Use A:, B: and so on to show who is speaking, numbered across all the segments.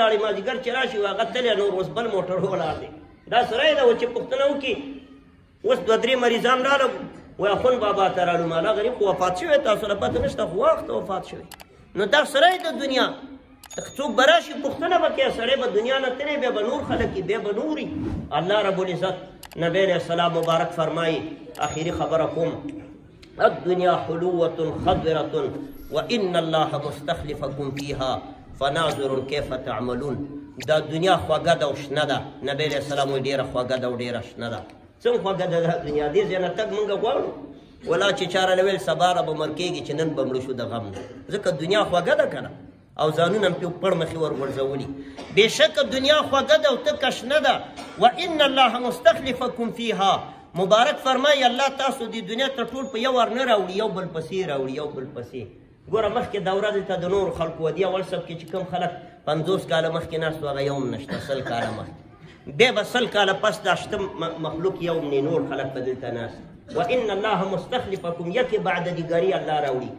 A: لاړې مازدیګر چې راشي هغه تللی نور اوس بل موټر ولاړ دی دا سړی ده چې پوښتنه وکړي اوس دوه درې مریضان راغلل وایي اخوند بابا ته راغلو مالا غریب خو وفات شوی تاسو له پته نشته خو وخته وفات شوی نو دا سړی د دنیا څوک به راشي پوښتنه به کوي سړی به دنیا نه تللی بیا به نور خلک وي بیا به نور وي الله رب العزت نبی علیه السلام مبارک فرمایي آخري خبره کوم الدنیا حلوة خضرة وإن الله مستخلفكم فيها فناظر كيف تعملون دا دنیا خواږه ده او شنه ده نبی علیه السلام وایي ډېره خواږه ده او ډېره شنه ده څنګه خواږه ده دا دنیا دې ځای نه تګ موږ غواړو ولا چې چا راله ویل سبا را به مړ کېږي چې نن به مړه شو د غم نه ځکه دنیا خواږه ده که نه او ځانونه هم پرې پړ مخې ور غورځولي بېشکه دنیا خواږه ده او ته شنه ده وان الله مستخلفکم فیها مبارک فرمایي الله تاسو د دنیا ته ټول په یو ور نه راوړي یو بل پسې راوړي یو بل پسې ګوره مخکې دوره دلته د نورو خلکو ودي اول سب کې چې کوم خلک 50 کاله مخکې ناست و هغه یو هم نشته 100 کاله مخکې بیا به 100 کاله پس دا شته مخلوق یو هم نور خلک به دلته ناست وان الله مستخلفکم یکې بعد دیګري الله راوړي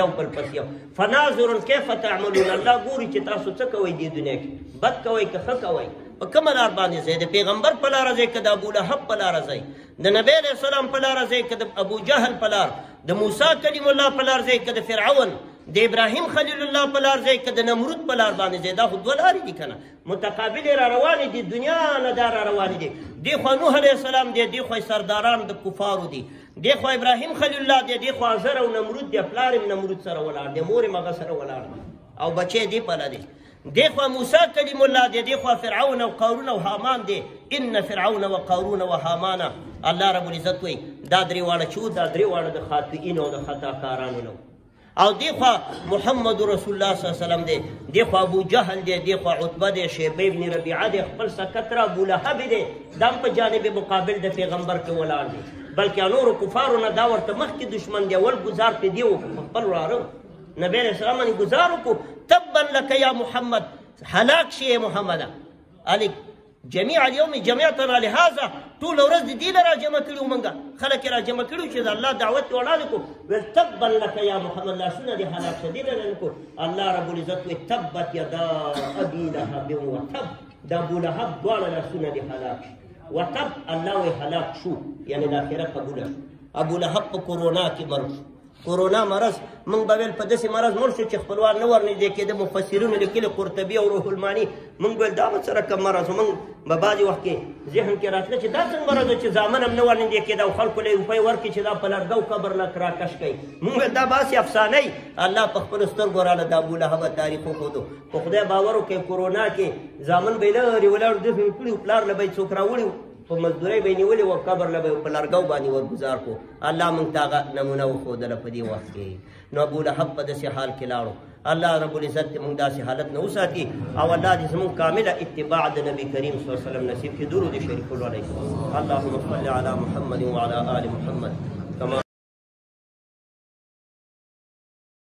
A: یو بل پس یو فناظر کیف تعملون الله ګوري چې تاسو څه کوئ دې دنیا کې بد کوئ که ښه کوئ په کومه لار باندې ځئ د پیغمبر په لاره ځئ که د ابولهب په لاره ځئ د نبی علیه السلام په لاره ځئ که د ابو جهل په لار د موسی کلیم الله په لار ځئ که د فرعون د ابراهیم خلیل الله په لار ځئ که د نمرود په لار باندې ځئ دا خو دوه لارې دي که نه متقابلې را روانې دي دنیا نه دا را روانې دي دې خوا نوح علیه السلام دی دې خوا سرداران د کفارو دي دې خوا ابراهیم خلیل الله دی دې خوا آزر او نمرود دی پلار یې نمرود سره ولاړ دی مور یې هغه سره ولاړ او بچی دې پله دی دې خوا موسی کلیم الله دی دې خوا فرعون او قارون او حامان دی ان فرعون وقارون وحامان الله رب العزت وایي دا درې واړه چې دا درې واړه د خاطئینو او د خطاکارانو نه او دی خوا محمد رسول الله صلی الله علیه وسلم دی دی خوا ابو جهل دی دی خوا عتبه دی شیبه ابن ربیعه دی خپل سکتره ابو لهب دی دم په جانب مقابل د پیغمبر کې ولاړ دی بلکې نورو کفارو نه دا ورته مخکې دشمن دی اول ګزار پې دی وکړو په خپل وراره نبی علیه السلام باندې ګزار وکړو تبا لک یا محمد هلاک شي محمده علي جميع اليوم جميعتنا لهذا طول ورځ دې له راجمع کړي موږ خلک یې راجمع کړي چې د الله دعوت یې وړاندې کړو ویل تبا لک یا محمد لاسونه دې هلاک شه دې نه کړو الله رب العزت وایي تبت یدا ابي لهب وتب د ابو لهب دواړه لاسونه دې هلاک شي وتب الله وایي هلاک شو یعنې د آخرت قبوله شو ابو لهب په کورونا کې مړ شو کورونا مرض موږ به ویل په داسې مرض مړ شو چې خپلوان نه ورنږدې کېده مفسرینو لیکلي قرطبي او روح الماني موږ ویل دا به څه رقم مرض و موږ به بعضې وخت کې ذهن کې راتله چې دا څنګه مرض و چې زامن هم نه ورنږدې کېده او خلکو له یې روپۍ ورکړي چې دا په لرګو قبر نه راکش کوي موږ ویل دا باسې افسانه یي الله په خپلو سترګو راله د ابولهبه تاریخ وښودو په خدای باور وکړئ کورونا کې زامن به یې لرې ولاړو دفن کړي پلار له به یې څوک راوړي په مزدورۍ به یې نیولې وه قبر له به یې په لرګو باندې ورګزار کړو الله موږ ته هغه نمونه وښودله په دې وخت کې نو ابولهب په داسې حال کې لاړو الله رب العزت دې موږ داسې حالت نه وساتي او الله دې زموږ کامله اتباع د نبي کریم صلی الله علیه وسلم نصیب کړي درود شریف علیه اللهم صل علی محمد وعلى آل محمد کما